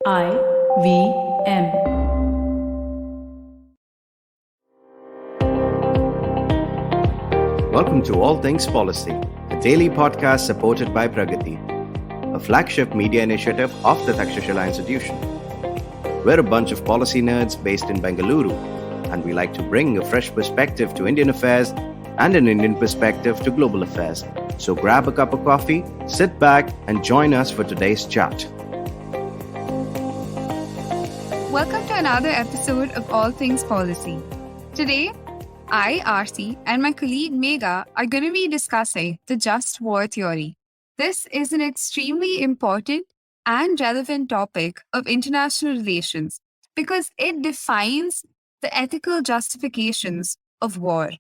IVM. Welcome to All Things Policy, a daily podcast supported by Pragati, a flagship media initiative of the Takshashila Institution. We're a bunch of policy nerds based in Bengaluru, and we like to bring a fresh perspective to Indian affairs and an Indian perspective to global affairs. So grab a cup of coffee, sit back, and join us for today's chat. Welcome to another episode of All Things Policy. Today, I, Aarthi, and my colleague Megha are going to be discussing the just war theory. This is an extremely important and relevant topic of international relations because it defines the ethical justifications of war.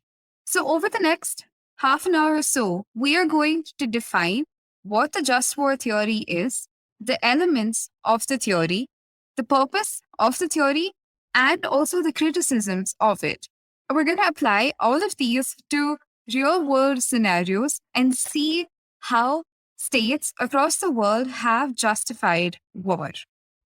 So over the next half an hour or so, we are going to define what the just war theory is, the elements of the theory, the purpose of the theory, and also the criticisms of it. We're going to apply all of these to real world scenarios and see how states across the world have justified war.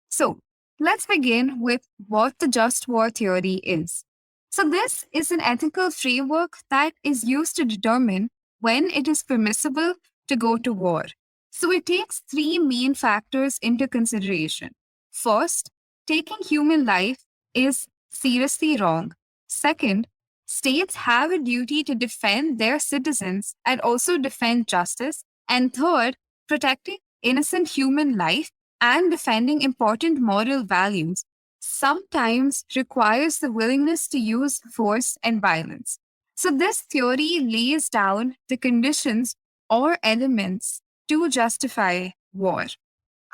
So let's begin with what the just war theory is. So this is an ethical framework that is used to determine when it is permissible to go to war. So it takes three main factors into consideration. First, taking human life is seriously wrong. Second, states have a duty to defend their citizens and also defend justice. And third, protecting innocent human life and defending important moral values sometimes requires the willingness to use force and violence. So this theory lays down the conditions or elements to justify war.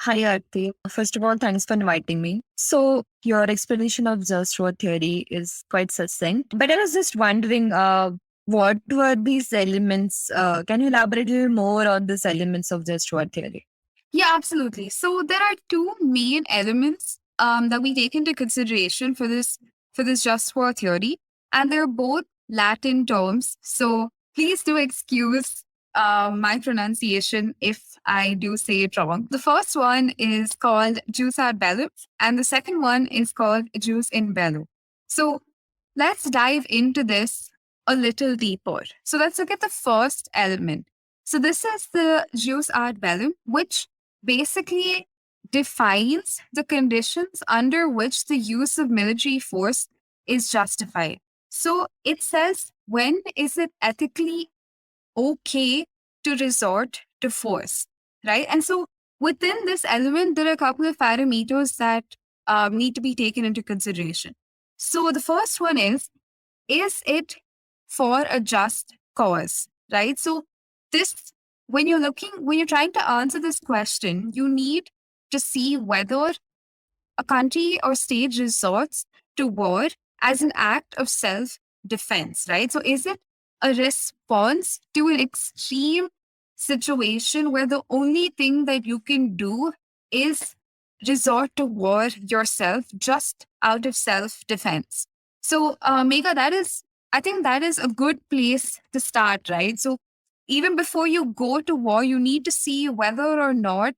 Hi, Aarthi. First of all, thanks for inviting me. So, your explanation of just war theory is quite succinct. But I was just wondering, what were these elements? Can you elaborate a little more on these elements of just war theory? Yeah, absolutely. So there are two main elements that we take into consideration for this just war theory, and they're both Latin terms. So please do excuse my pronunciation if I do say it wrong. The first one is called jus ad bellum, and the second one is called jus in bello. So let's dive into this a little deeper. So let's look at the first element. So this is the jus ad bellum, which basically defines the conditions under which the use of military force is justified. So it says, when is it ethically okay to resort to force, right? And so within this element, there are a couple of parameters that need to be taken into consideration. So the first one is it for a just cause, right? So this, when you're trying to answer this question, you need to see whether a country or state resorts to war as an act of self-defense, right? So is it a response to an extreme situation where the only thing that you can do is resort to war yourself just out of self-defense? So, Megha, I think that is a good place to start, right? So even before you go to war, you need to see whether or not,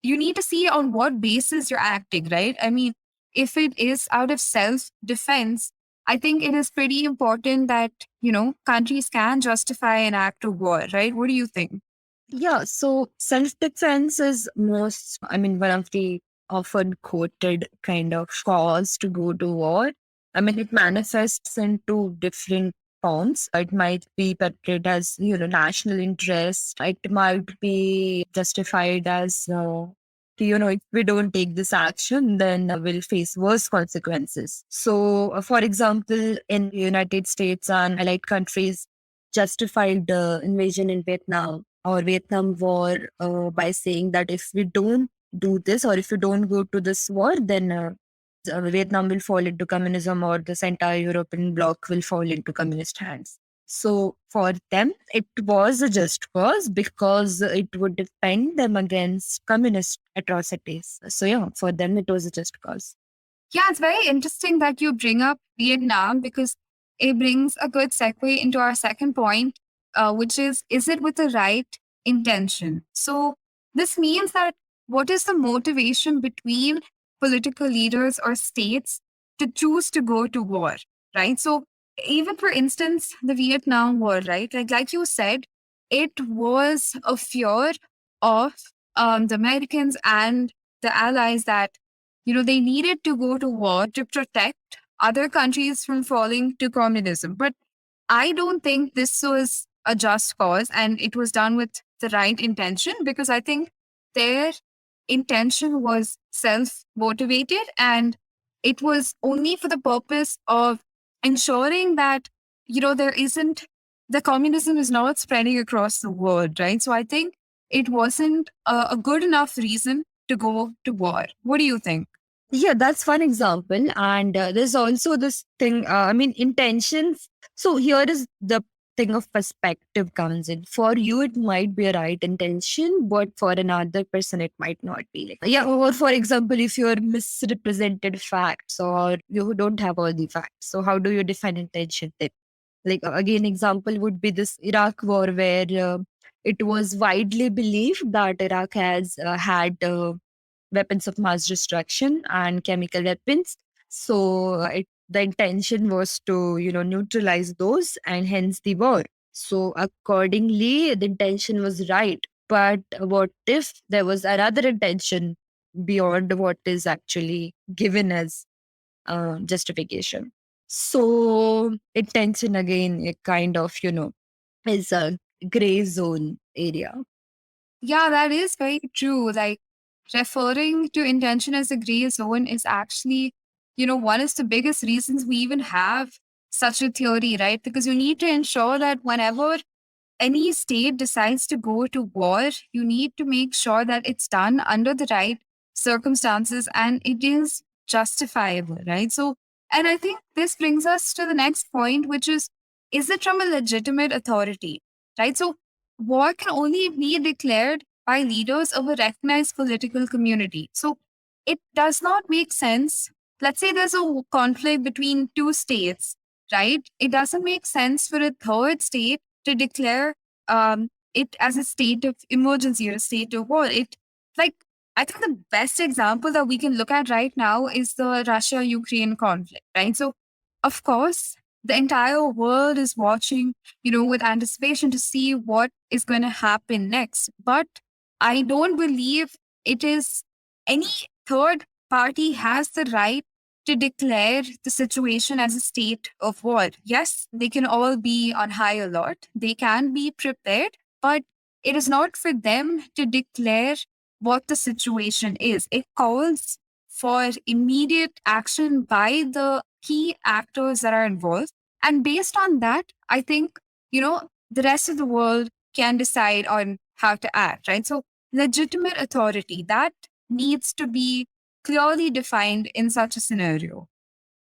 you need to see on what basis you're acting, right? I mean, if it is out of self-defense, I think it is pretty important that, countries can justify an act of war, right? What do you think? Yeah, so self-defense is one of the often quoted kind of cause to go to war. I mean, it manifests into different forms. It might be portrayed as, national interest. It might be justified as, if we don't take this action, then we'll face worse consequences. So, for example, in the United States and allied countries justified the invasion in Vietnam or Vietnam War by saying that if we don't do this or if we don't go to this war, then Vietnam will fall into communism or this entire European bloc will fall into communist hands. So for them, it was a just cause because it would defend them against communist atrocities. So yeah, for them, it was a just cause. Yeah, it's very interesting that you bring up Vietnam because it brings a good segue into our second point, which is it with the right intention? So this means that what is the motivation between political leaders or states to choose to go to war, right? So even for instance, the Vietnam War, right? Like you said, it was a fear of the Americans and the allies that they needed to go to war to protect other countries from falling to communism. But I don't think this was a just cause and it was done with the right intention, because I think their intention was self motivated and it was only for the purpose of ensuring that, there isn't, the communism is not spreading across the world, right? So I think it wasn't a good enough reason to go to war. What do you think? Yeah, that's one example. And there's also this thing, intentions. So here is the thing of perspective comes in. For you, it might be a right intention, but for another person, it might not be. Like, yeah, or for example, if you're misrepresented facts or you don't have all the facts, so how do you define intention then? Like, again, example would be this Iraq war where it was widely believed that Iraq has had weapons of mass destruction and chemical weapons. So the intention was to, neutralize those and hence the war. So accordingly, the intention was right. But what if there was another intention beyond what is actually given as justification? So intention again, it kind of, is a gray zone area. Yeah, that is very true. Like referring to intention as a gray zone is actually, one of the biggest reasons we even have such a theory, right? Because you need to ensure that whenever any state decides to go to war, you need to make sure that it's done under the right circumstances and it is justifiable, right? So, and I think this brings us to the next point, which is it from a legitimate authority, right? So, war can only be declared by leaders of a recognized political community. So, it does not make sense. Let's say there's a conflict between two states, right? It doesn't make sense for a third state to declare it as a state of emergency or a state of war. It like I think the best example that we can look at right now is the Russia-Ukraine conflict, right? So, of course, the entire world is watching, with anticipation to see what is going to happen next. But I don't believe it is any third party has the right to declare the situation as a state of war. Yes, they can all be on high alert, they can be prepared, but it is not for them to declare what the situation is. It calls for immediate action by the key actors that are involved. And based on that, I think, the rest of the world can decide on how to act, right? So, legitimate authority that needs to be clearly defined in such a scenario.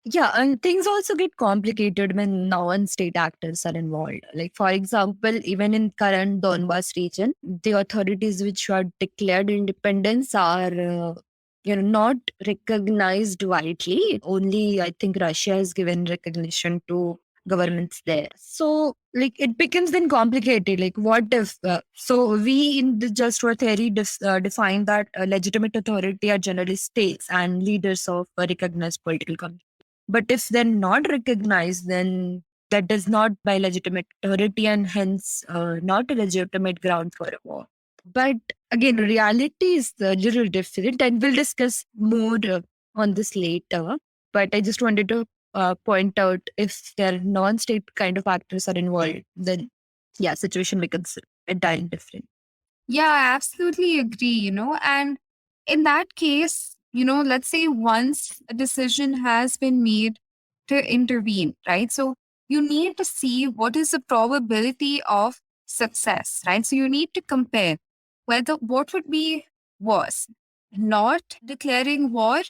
Yeah, and things also get complicated when non-state actors are involved. Like, for example, even in current Donbas region, the authorities which are declared independence are, not recognized widely. Only, I think, Russia has given recognition to governments there. So, like, it becomes then complicated. Like, what if? So, we in the just war theory define that legitimate authority are generally states and leaders of a recognized political community. But if they're not recognized, then that does not by legitimate authority and hence not a legitimate ground for a war. But again, reality is a little different, and we'll discuss more on this later. But I just wanted to point out if there are non-state kind of actors are involved, then yeah, situation becomes entirely different. Yeah, I absolutely agree, and in that case, let's say once a decision has been made to intervene, right? So you need to see what is the probability of success, right? So you need to compare whether what would be worse, not declaring war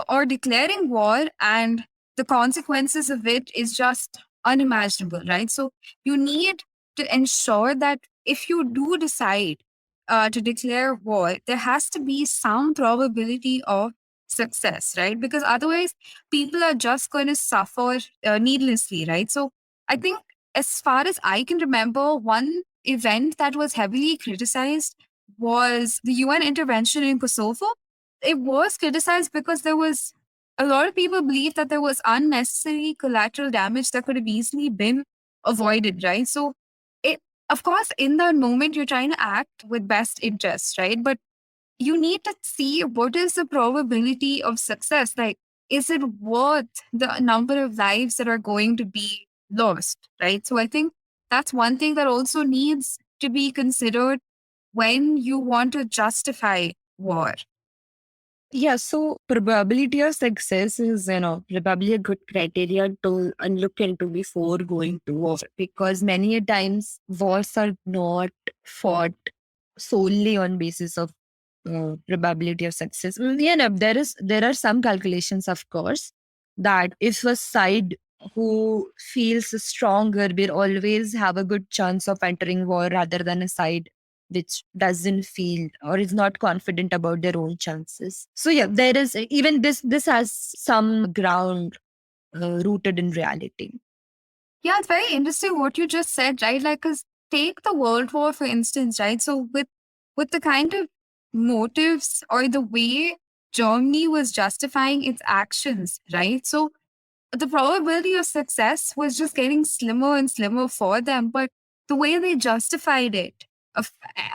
or declaring war and the consequences of it is just unimaginable, right? So you need to ensure that if you do decide to declare war, there has to be some probability of success, right? Because otherwise, people are just going to suffer needlessly, right? So I think, as far as I can remember, one event that was heavily criticized was the UN intervention in Kosovo. it was criticized because there was a lot of people believe that there was unnecessary collateral damage that could have easily been avoided, right? So it, of course, in that moment, you're trying to act with best interest, right? But you need to see what is the probability of success. Like, is it worth the number of lives that are going to be lost, right? So I think that's one thing that also needs to be considered when you want to justify war. Yeah, so probability of success is, probably a good criteria to look into before going to war, because many a times wars are not fought solely on basis of probability of success. Yeah, no, there are some calculations, of course, that if a side who feels stronger will always have a good chance of entering war rather than a side which doesn't feel or is not confident about their own chances. So yeah, there is even this has some ground rooted in reality. Yeah, it's very interesting what you just said, right? Like, cause take the World War for instance, right? So with the kind of motives or the way Germany was justifying its actions, right? So the probability of success was just getting slimmer and slimmer for them. But the way they justified it,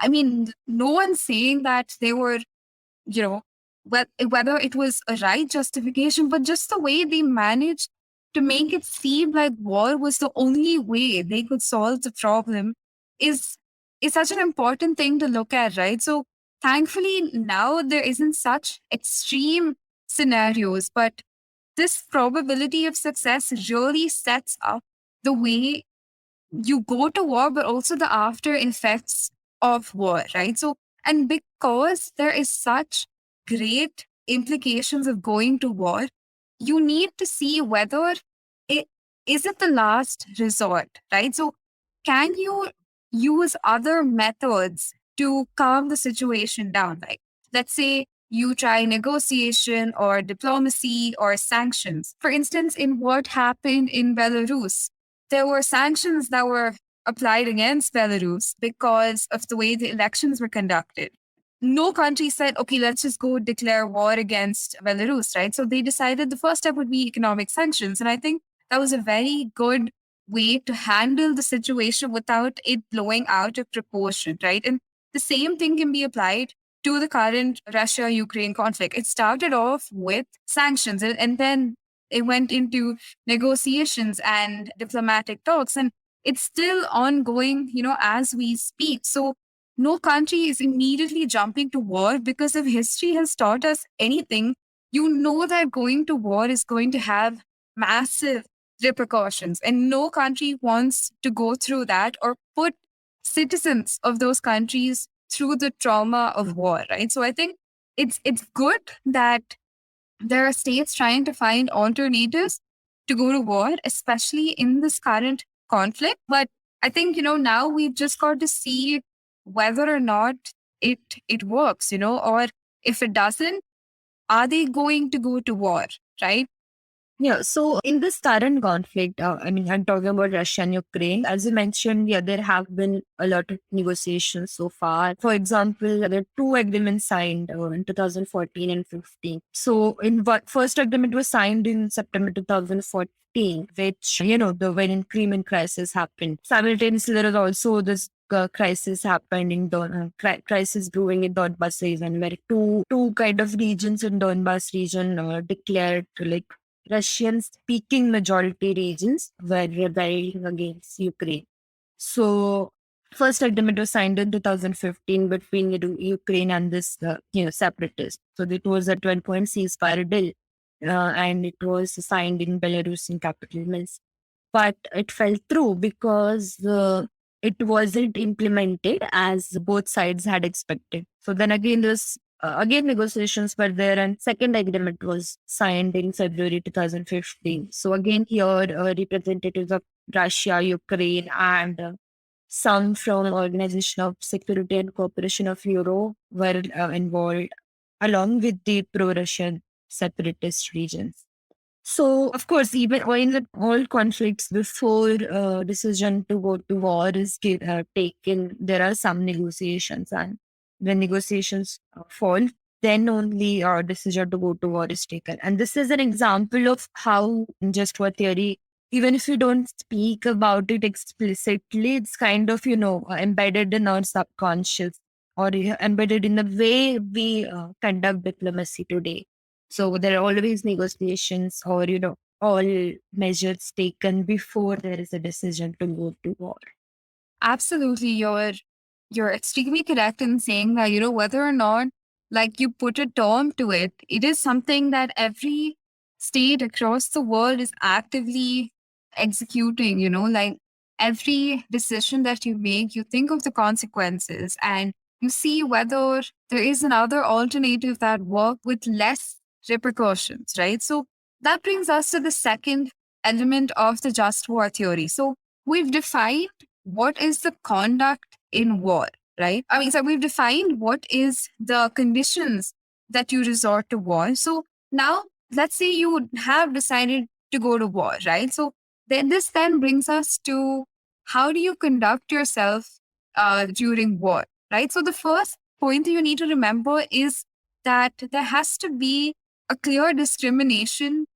I mean, no one's saying that they were, you know, whether it was a right justification, but just the way they managed to make it seem like war was the only way they could solve the problem is is such an important thing to look at, right? So thankfully now there isn't such extreme scenarios, but this probability of success really sets up the way you go to war, but also the after effects of war, right? So, and because there is such great implications of going to war, you need to see whether it is it the last resort, right? So, can you use other methods to calm the situation down? Like, let's say you try negotiation or diplomacy or sanctions. For instance, in what happened in Belarus, there were sanctions that were applied against Belarus because of the way the elections were conducted. No country said, okay, let's just go declare war against Belarus, right? So they decided the first step would be economic sanctions. And I think that was a very good way to handle the situation without it blowing out of proportion, right? And the same thing can be applied to the current Russia Ukraine conflict. It started off with sanctions and then it went into negotiations and diplomatic talks. And it's still ongoing, as we speak. So no country is immediately jumping to war because if history has taught us anything, you know that going to war is going to have massive repercussions. And no country wants to go through that or put citizens of those countries through the trauma of war, right? So I think it's good that there are states trying to find alternatives to go to war, especially in this current conflict. But I think, now we've just got to see whether or not it works, or if it doesn't, are they going to go to war, right? Yeah, so in this current conflict, I'm talking about Russia and Ukraine. As you mentioned, yeah, there have been a lot of negotiations so far. For example, there are two agreements signed in 2014 and 15. So, in what first agreement was signed in September 2014, which, the when Crimean crisis happened. Simultaneously, there was also this crisis happened in crisis brewing in Donbas region, where two kind of regions in Donbas region declared like Russian speaking majority regions were rebelling against Ukraine. So, first agreement was signed in 2015 between Ukraine and this, separatists. So, it was a 12-point ceasefire deal, and it was signed in Belarusian capital Minsk. But it fell through because it wasn't implemented as both sides had expected. So then again, this again negotiations were there, and second agreement was signed in February 2015. So again, here representatives of Russia, Ukraine, and some from Organization of Security and Cooperation of Europe were involved, along with the pro-Russian separatist regions. So, of course, even in all conflicts, before decision to go to war is taken, there are some negotiations, and when negotiations fall, then only a decision to go to war is taken. And this is an example of how just war theory, even if you don't speak about it explicitly, it's kind of, embedded in our subconscious or embedded in the way we conduct diplomacy today. So there are always negotiations or, all measures taken before there is a decision to go to war. Absolutely, you're extremely correct in saying that, whether or not like you put a term to it, it is something that every state across the world is actively executing, like every decision that you make, you think of the consequences and you see whether there is another alternative that work with less repercussions, right? So that brings us to the second element of the just war theory. So we've defined what is the conduct in war, right? I mean, so we've defined what is the conditions that you resort to war. So now let's say you have decided to go to war, right? So then this then brings us to how do you conduct yourself during war, right? So the first point that you need to remember is that there has to be a clear discrimination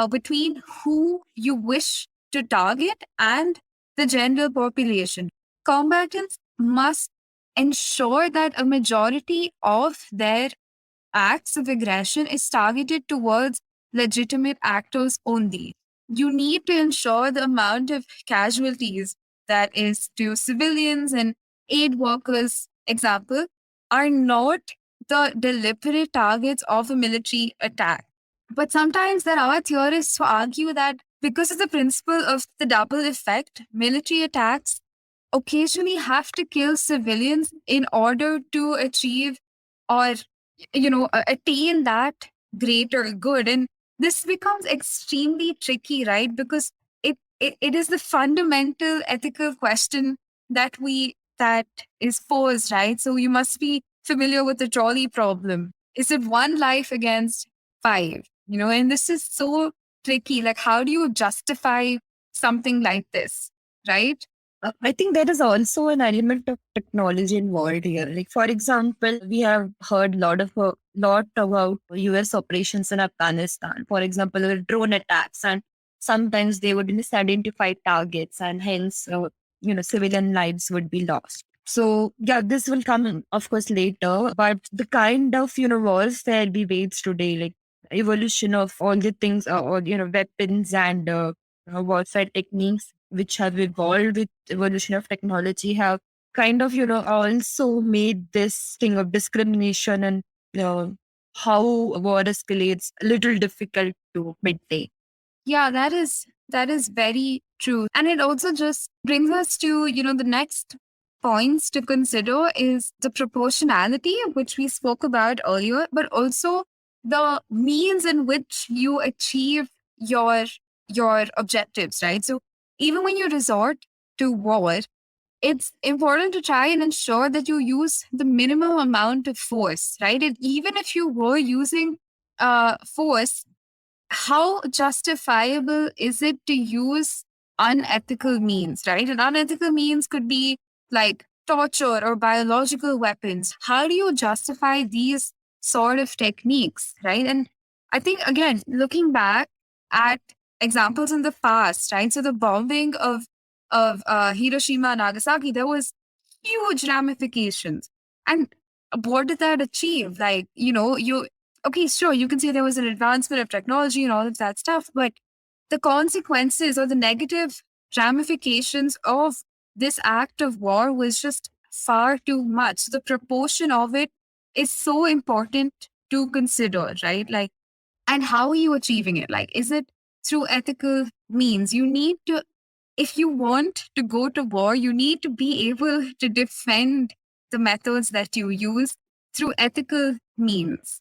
between who you wish to target and the general population. Combatants must ensure that a majority of their acts of aggression is targeted towards legitimate actors only. You need to ensure the amount of casualties that is to civilians and aid workers, example, are not the deliberate targets of a military attack. But sometimes there are theorists who argue that because of the principle of the double effect, military attacks occasionally have to kill civilians in order to achieve or attain that greater good. And this becomes extremely tricky, right? Because it is the fundamental ethical question that is posed, right? So you must be familiar with the trolley problem. Is it one life against five? And this is so tricky. Like, how do you justify something like this, right? I think there is also an element of technology involved here. Like, for example, we have heard lot about US operations in Afghanistan. For example, there were drone attacks, and sometimes they would misidentify targets, and hence, civilian lives would be lost. So, yeah, this will come, of course, later. But the kind of, warfare we wage today, like evolution of all the things, or, weapons and warfare techniques which have evolved with evolution of technology have kind of, also made this thing of discrimination and how war escalates a little difficult to maintain. Yeah, that is very true. And it also just brings us to, the next points to consider is the proportionality, which we spoke about earlier, but also the means in which you achieve your objectives, right? So even when you resort to war, it's important to try and ensure that you use the minimum amount of force, right? And even if you were using force, how justifiable is it to use unethical means, right? And unethical means could be like torture or biological weapons. How do you justify these sort of techniques, right? And I think, again, looking back at examples in the past, right? So the bombing of Hiroshima and Nagasaki, there was huge ramifications. And what did that achieve? Like, okay, sure, you can say there was an advancement of technology and all of that stuff, but the consequences or the negative ramifications of this act of war was just far too much. The proportion of it is so important to consider, right? Like, and how are you achieving it? Like, is it through ethical means? You need to, if you want to go to war, you need to be able to defend the methods that you use through ethical means.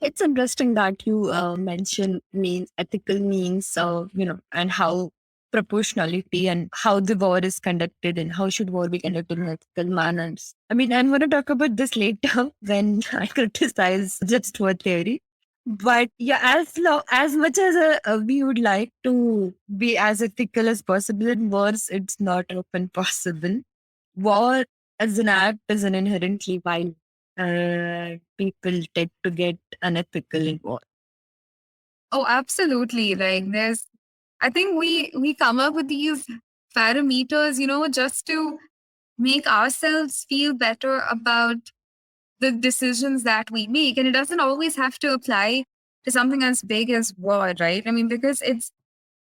It's interesting that you mention means ethical means, and how proportionality and how the war is conducted and how should war be conducted in ethical manners. I mean, I'm going to talk about this later when I criticize just war theory. But yeah, as much as we would like to be as ethical as possible in wars, it's not often possible. War as an act is an inherently violent. people tend to get unethical in war. Oh, absolutely. Like I think we come up with these parameters, just to make ourselves feel better about the decisions that we make. And it doesn't always have to apply to something as big as war, right? I mean, because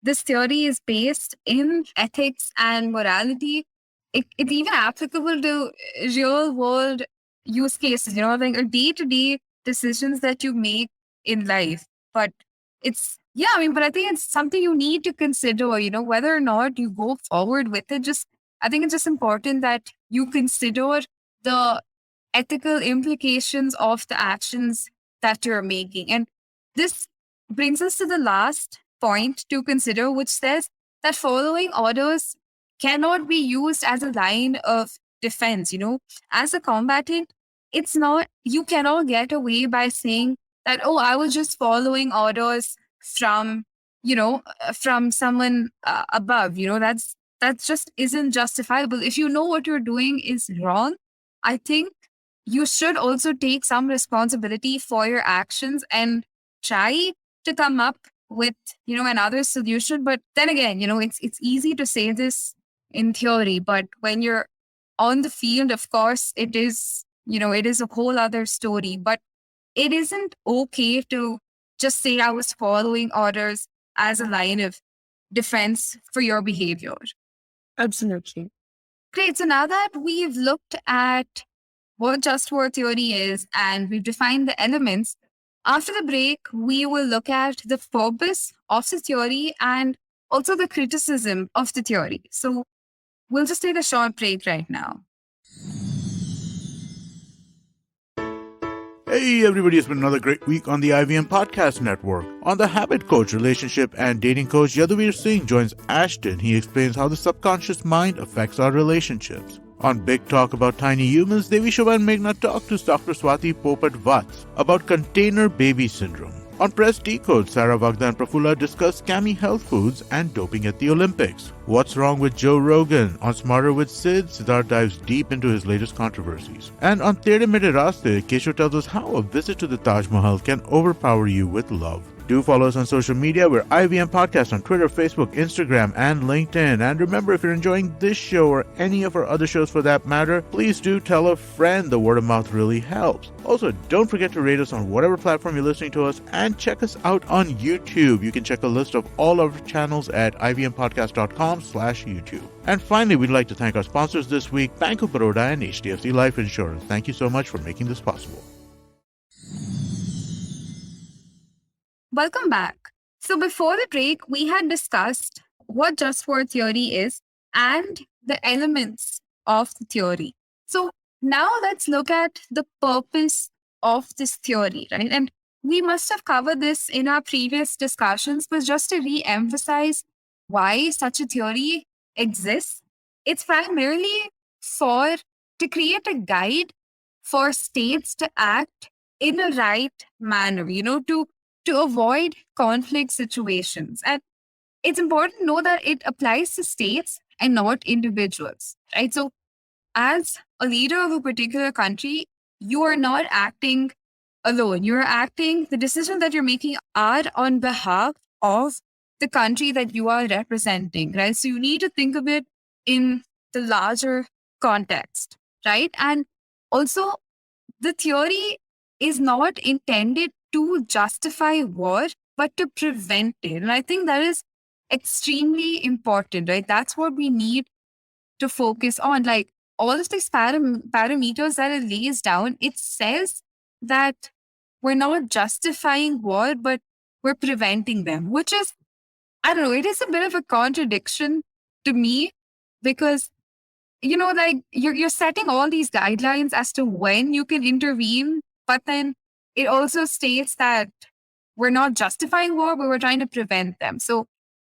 this theory is based in ethics and morality. It's even applicable to real world use cases, like a day to day decisions that you make in life. But yeah, I mean, but I think it's something you need to consider, whether or not you go forward with it. I think it's just important that you consider the ethical implications of the actions that you're making. And this brings us to the last point to consider, which says that following orders cannot be used as a line of defense. As a combatant, you cannot get away by saying that, oh, I was just following orders from, from someone above. That just isn't justifiable. If you know what you're doing is wrong, I think you should also take some responsibility for your actions and try to come up with another solution. But then again, it's easy to say this in theory, but when you're on the field, of course it is it is a whole other story. But it isn't okay to just say I was following orders as a line of defense for your behavior. Absolutely. Great. So now that we've looked at what just war theory is and we've defined the elements, after the break, we will look at the purpose of the theory and also the criticism of the theory. So we'll just take a short break right now. Hey everybody, it's been another great week on the IVM Podcast Network. On the Habit Coach, Relationship and Dating Coach, Yaduvir Singh joins Ashton. He explains how the subconscious mind affects our relationships. On Big Talk About Tiny Humans, Devi Shobha and Megha talk to Dr. Swati Popat-Vats about container baby syndrome. On Press Decode, Sarah Vagda and Prafula discuss scammy health foods and doping at the Olympics. What's wrong with Joe Rogan? On Smarter with Sid, Siddharth dives deep into his latest controversies. And on Tere Mere Raste, Kesho tells us how a visit to the Taj Mahal can overpower you with love. Do follow us on social media. We're IVM Podcast on Twitter, Facebook, Instagram, and LinkedIn. And remember, if you're enjoying this show or any of our other shows for that matter, please do tell a friend. The word of mouth really helps. Also, don't forget to rate us on whatever platform you're listening to us and check us out on YouTube. You can check a list of all our channels at ivmpodcast.com/YouTube. And finally, we'd like to thank our sponsors this week, Bank of Baroda and HDFC Life Insurance. Thank you so much for making this possible. Welcome back. So before the break, we had discussed what just war theory is and the elements of the theory. So now let's look at the purpose of this theory, right? And we must have covered this in our previous discussions, but just to re-emphasize why such a theory exists, it's primarily to create a guide for states to act in a right manner, to avoid conflict situations. And it's important to know that it applies to states and not individuals, right? So as a leader of a particular country, you are not acting alone. The decisions that you're making are on behalf of the country that you are representing, right? So you need to think of it in the larger context, right? And also, the theory is not intended to justify war, but to prevent it. And I think that is extremely important, right? That's what we need to focus on. Like all of these parameters that it lays down, it says that we're not justifying war, but we're preventing them, which is, I don't know, it is a bit of a contradiction to me because, like you're setting all these guidelines as to when you can intervene, but then it also states that we're not justifying war, but we're trying to prevent them. So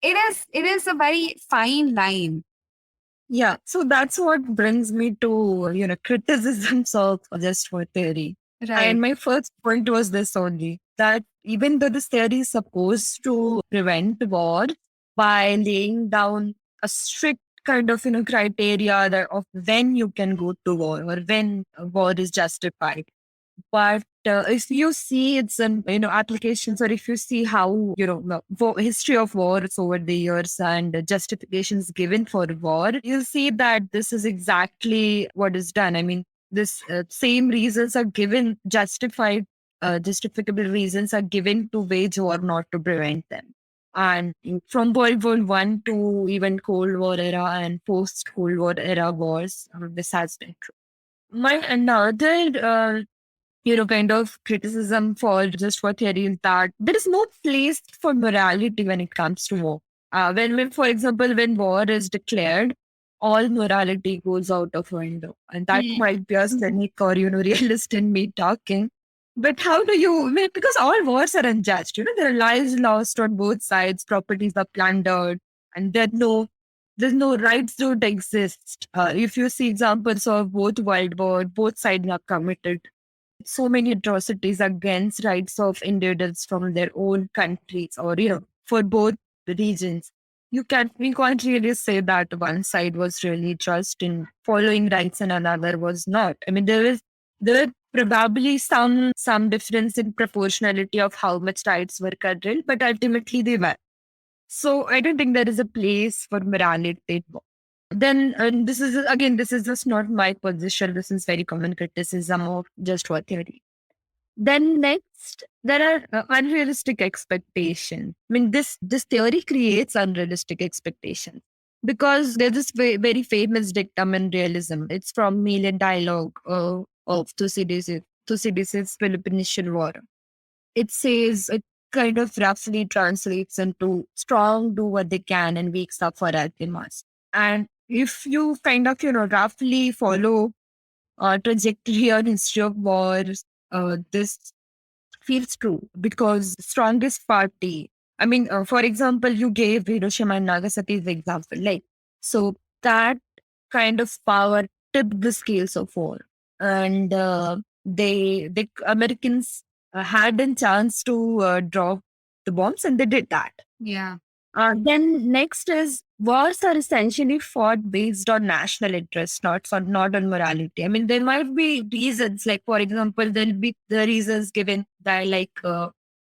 it is a very fine line. Yeah. So that's what brings me to, criticisms of just war theory. Right. And my first point was this only, that even though this theory is supposed to prevent war by laying down a strict kind of, criteria that of when you can go to war or when war is justified. But if you see its applications, or if you see how the history of wars over the years and justifications given for war, you'll see that this is exactly what is done. I mean, this same reasons are given, justificable reasons are given to wage war, not to prevent them. And from World War One to even Cold War era and post Cold War era wars, this has been true. My another kind of criticism for just for theory is that there is no place for morality when it comes to war. For example, when war is declared, all morality goes out of window, and that might be a cynic or realist in me talking. But how do you? I mean, because all wars are unjust. There are lives lost on both sides, properties are plundered, and there's no rights don't exist. If you see examples of both world war, both sides have committed so many atrocities against rights of individuals from their own countries, or for both regions. We can't really say that one side was really just in following rights and another was not. I mean, there probably some difference in proportionality of how much rights were curtailed, but ultimately they were. So I don't think there is a place for morality. Then, and this is just not my position. This is very common criticism of just war theory. Then next, there are unrealistic expectations. I mean, this theory creates unrealistic expectations because there's this very famous dictum in realism. It's from Million Dialogue of Thucydides' Peloponnesian War. It says it kind of roughly translates into strong do what they can and weak suffer as they must. And if you kind of roughly follow trajectory or history of wars, this feels true because strongest party. I mean, for example, you gave Hiroshima and Nagasaki's example, like so that kind of power tipped the scales of war, and the Americans had a chance to drop the bombs, and they did that. Yeah. Then next is wars are essentially fought based on national interest, not on morality. I mean, there might be reasons, like for example, there'll be the reasons given by like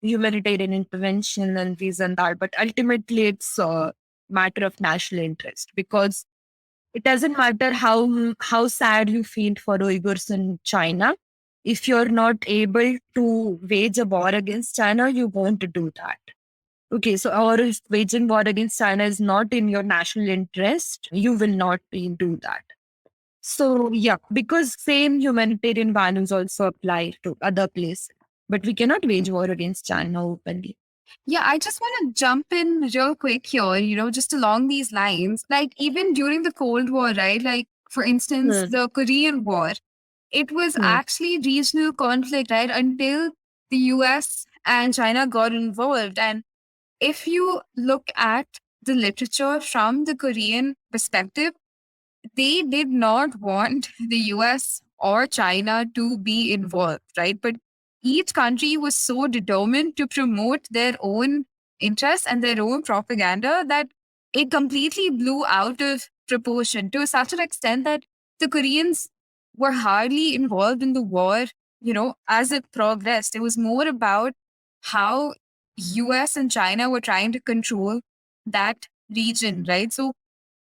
humanitarian intervention and reason that, but ultimately it's a matter of national interest because it doesn't matter how sad you feel for Uyghurs in China. If you're not able to wage a war against China, you want to do that. Okay, so or if waging war against China is not in your national interest, you will not do that. So yeah, because same humanitarian values also apply to other places, but we cannot wage war against China openly. Yeah, I just want to jump in real quick here, just along these lines. Like, even during the Cold War, right? Like, for instance, the Korean War, it was actually regional conflict, right? Until the US and China got involved. And if you look at the literature from the Korean perspective, they did not want the US or China to be involved, right? But each country was so determined to promote their own interests and their own propaganda that it completely blew out of proportion to such an extent that the Koreans were hardly involved in the war, as it progressed. It was more about how US and China were trying to control that region, right? So,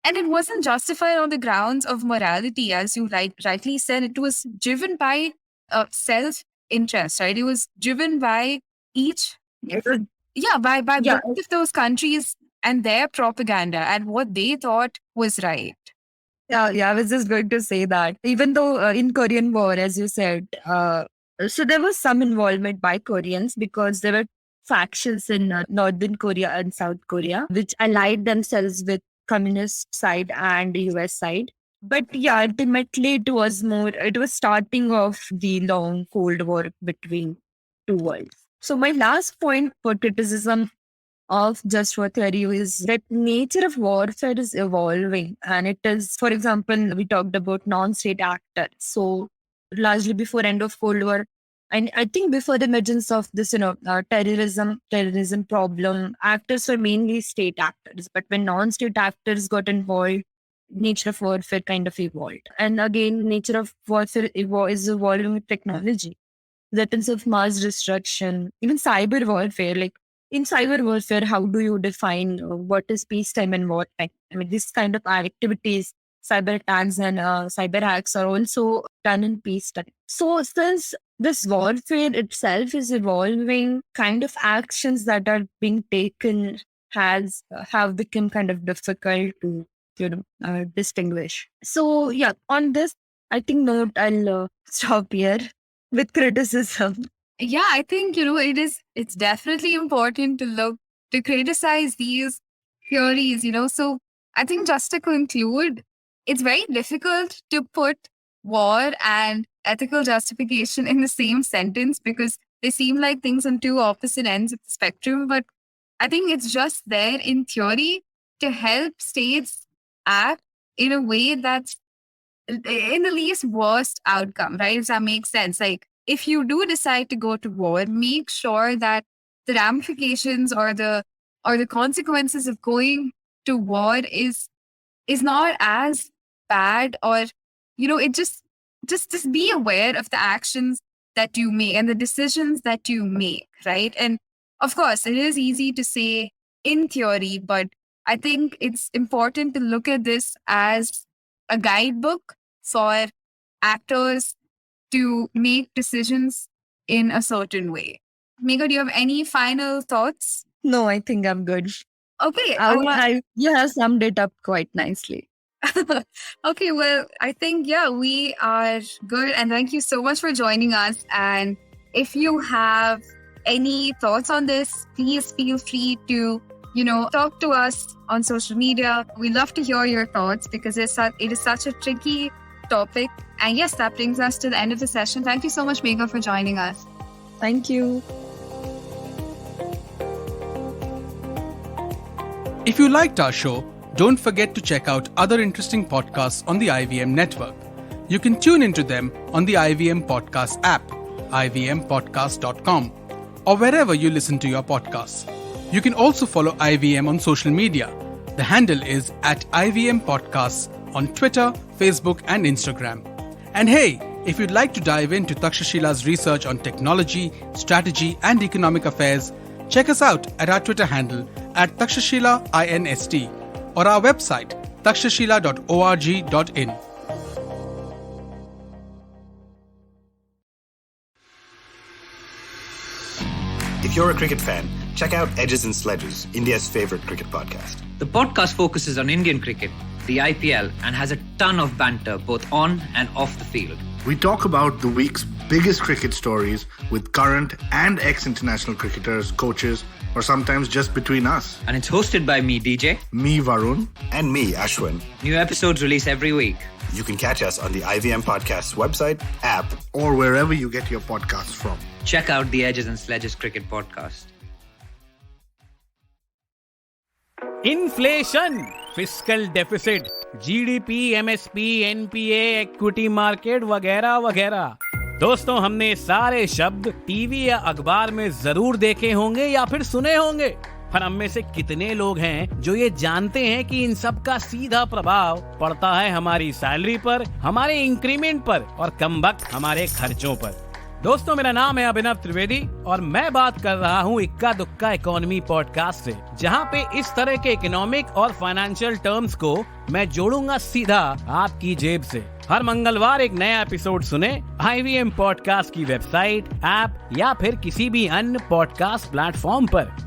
and it wasn't justified on the grounds of morality, as you rightly said. It was driven by self interest, right? It was driven by each, by both of those countries and their propaganda and what they thought was right. Yeah, I was just going to say that. Even though in Korean War, as you said, so there was some involvement by Koreans because there were factions in Northern Korea and South Korea, which allied themselves with communist side and the US side. But yeah, ultimately it was starting of the long Cold War between two worlds. So my last point for criticism of just war theory is that nature of warfare is evolving, and it is, for example, we talked about non-state actors. So largely before end of Cold War, and I think before the emergence of this terrorism problem, actors were mainly state actors, but when non-state actors got involved, nature of warfare kind of evolved. And again, nature of warfare is evolving with technology. weapons of mass destruction, even cyber warfare. Like in cyber warfare, how do you define what is peacetime and wartime? I mean, this kind of activities, cyber attacks and cyber hacks are also done in peacetime. So since this warfare itself is evolving, kind of actions that are being taken have become kind of difficult to distinguish. So yeah, on this I think note I'll stop here with criticism. Yeah, I think, it's definitely important to criticize these theories, So I think just to conclude, it's very difficult to put war and ethical justification in the same sentence because they seem like things on two opposite ends of the spectrum. But I think it's just there in theory to help states act in a way that's in the least worst outcome, right? If that makes sense. Like, if you do decide to go to war, make sure that the ramifications or the consequences of going to war is not as bad, or it just be aware of the actions that you make and the decisions that you make, right? And of course, it is easy to say in theory, but I think it's important to look at this as a guidebook for actors to make decisions in a certain way. Megha, do you have any final thoughts? No, I think I'm good. Okay. You have summed it up quite nicely. Okay, well, I think, we are good. And thank you so much for joining us. And if you have any thoughts on this, please feel free to, talk to us on social media. We love to hear your thoughts because it is such a tricky topic. And yes, that brings us to the end of the session. Thank you so much, Megha, for joining us. Thank you. If you liked our show, don't forget to check out other interesting podcasts on the IVM network. You can tune into them on the IVM Podcast app, ivmpodcast.com, or wherever you listen to your podcasts. You can also follow IVM on social media. The handle is @IVM Podcasts on Twitter, Facebook, and Instagram. And hey, if you'd like to dive into Takshashila's research on technology, strategy, and economic affairs, check us out at our Twitter handle @TakshashilaINST or our website takshashila.org.in. If you're a cricket fan, check out Edges and Sledges, India's favorite cricket podcast. The podcast focuses on Indian cricket, the IPL, and has a ton of banter both on and off the field. We talk about the week's biggest cricket stories with current and ex-international cricketers, coaches, or sometimes just between us. And it's hosted by me, DJ. Me, Varun. And me, Ashwin. New episodes release every week. You can catch us on the IVM Podcast's website, app, or wherever you get your podcasts from. Check out the Edges and Sledges Cricket Podcast. Inflation, fiscal deficit, GDP, MSP, NPA, equity market वगैरह वगैरह। दोस्तों, हमने सारे शब्द TV या अखबार में जरूर देखे होंगे या फिर सुने होंगे, पर हम में से कितने लोग हैं जो ये जानते हैं कि इन सब का सीधा प्रभाव पड़ता है हमारी सैलरी पर, हमारे इंक्रीमेंट पर और कमबख्त हमारे खर्चों पर। दोस्तों, मेरा नाम है अभिनव त्रिवेदी और मैं बात कर रहा हूँ इक्का दुक्का इकोनॉमी पॉडकास्ट से, जहाँ पे इस तरह के इकोनॉमिक और फाइनेंशियल टर्म्स को मैं जोड़ूंगा सीधा आपकी जेब से। हर मंगलवार एक नया एपिसोड सुने IVM पॉडकास्ट की वेबसाइट, ऐप या फिर किसी भी अन्य पॉडकास्ट प्लेटफॉर्म पर।